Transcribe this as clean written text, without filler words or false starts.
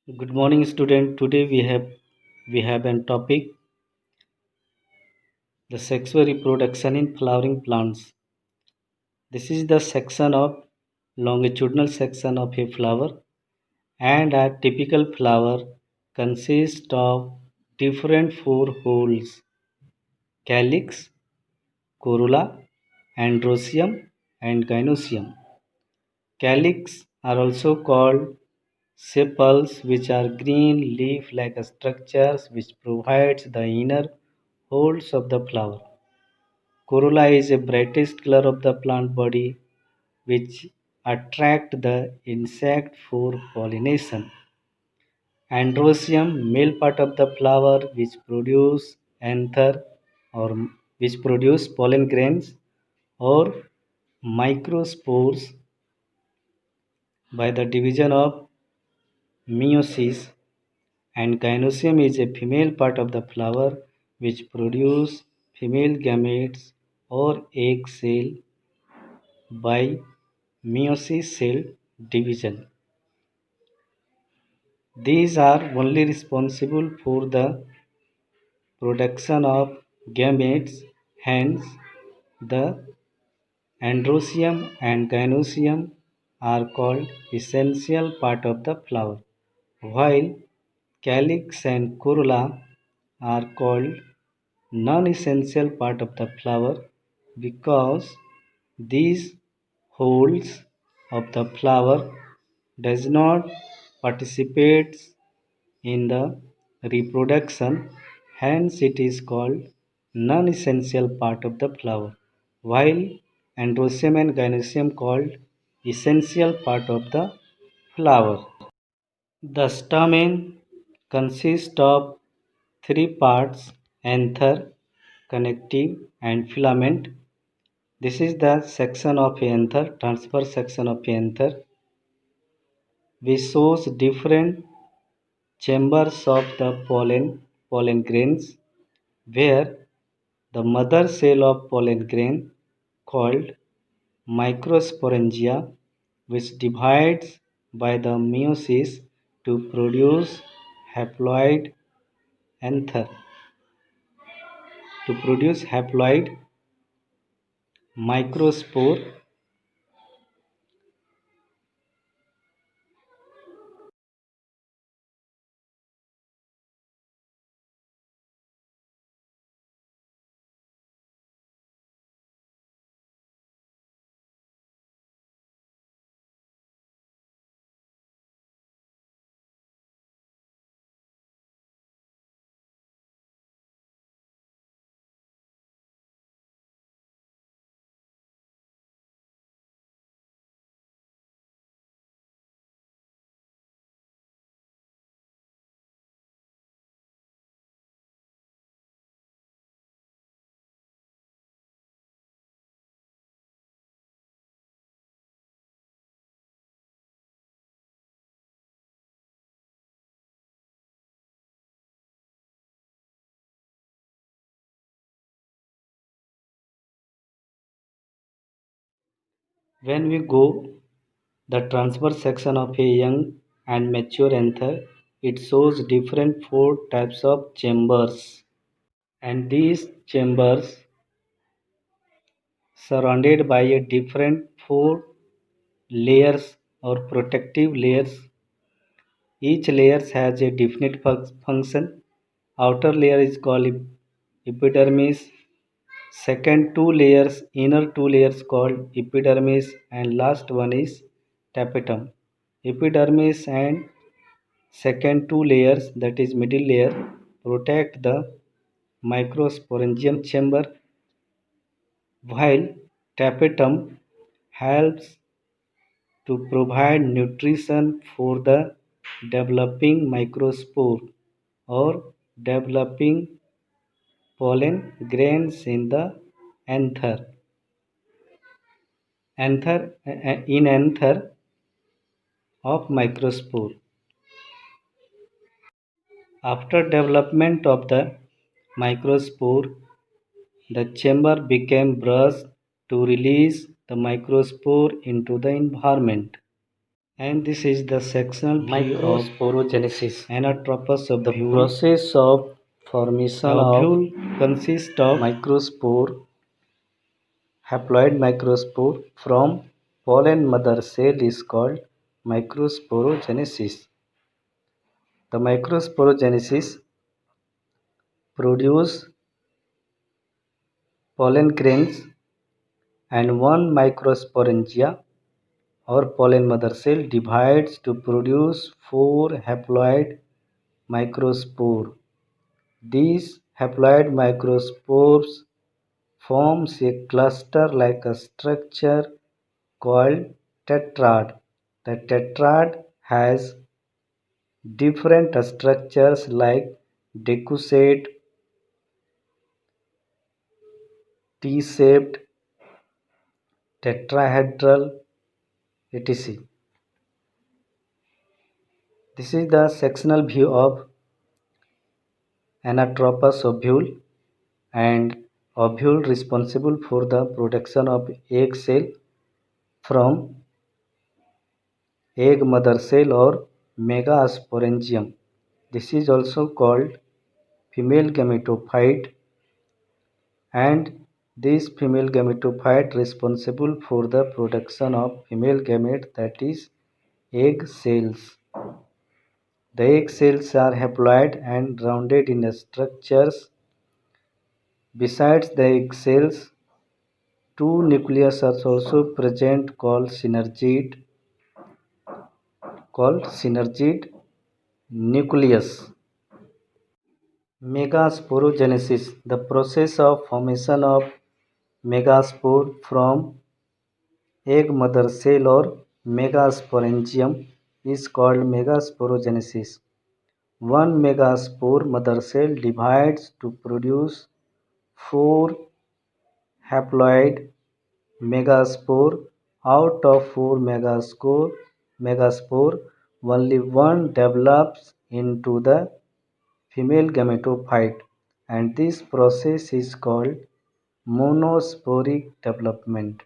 Good morning, student. Today we have a topic: the sexual reproduction in flowering plants. This is the section of longitudinal section of a flower, and a typical flower consists of different four holes: calyx, corolla, androecium, and gynoecium. Calyx are also called sepals, which are green leaf-like structures which provides the inner folds of the flower. Corolla is a brightest color of the plant body which attract the insect for pollination. Androecium, male part of the flower which produce anther or which produce pollen grains or microspores by the division of meiosis, and gynoecium is a female part of the flower which produce female gametes or egg cell by meiosis cell division. These are only responsible for the production of gametes, hence the androecium and gynoecium are called essential part of the flower, while calyx and corolla are called non-essential part of the flower because these holes of the flower does not participate in the reproduction, hence it is called non-essential part of the flower, while androecium and gynoecium called essential part of the flower. The stamen consists of three parts: anther, connective, and filament. This is the section of anther, transverse section of anther, which shows different chambers of the pollen grains, where the mother cell of pollen grain, called microsporangia, which divides by the meiosis to produce haploid anther, microspore. When we go the transverse section of a young and mature anther, it shows different four types of chambers, and these chambers surrounded by a different four layers or protective layers. Each layer has a definite function. Outer layer is called epidermis. Second two layers, inner two layers called epidermis, and last one is tapetum. Epidermis and second two layers, that is middle layer, protect the microsporangium chamber, while tapetum helps to provide nutrition for the developing microspore or developing pollen grains in the anther. Anther of microspore. After development of the microspore, the chamber became brushed to release the microspore into the environment. And this is the sectional microsporogenesis. Anatropous of the process of formation ovule consists of microspore, haploid microspore from pollen mother cell is called microsporogenesis. The microsporogenesis produce pollen grains and one microsporangia or pollen mother cell divides to produce four haploid microspore. These haploid microspores forms a cluster-like a structure called tetrad. The tetrad has different structures like decussate, T-shaped, tetrahedral, etc. This is the sectional view of Anatropous ovule and ovule responsible for the production of egg cell from egg mother cell or megasporangium. This is also called female gametophyte, and this female gametophyte responsible for the production of female gamete, that is egg cells. The egg cells are haploid and rounded in structures. Besides the egg cells, two nucleus are also present called synergid nucleus. Megasporogenesis, the process of formation of megaspore from egg mother cell or megasporangium is called megasporogenesis. One megaspore mother cell divides to produce four haploid megaspore. Out of four megaspore, only one develops into the female gametophyte, and this process is called monosporic development.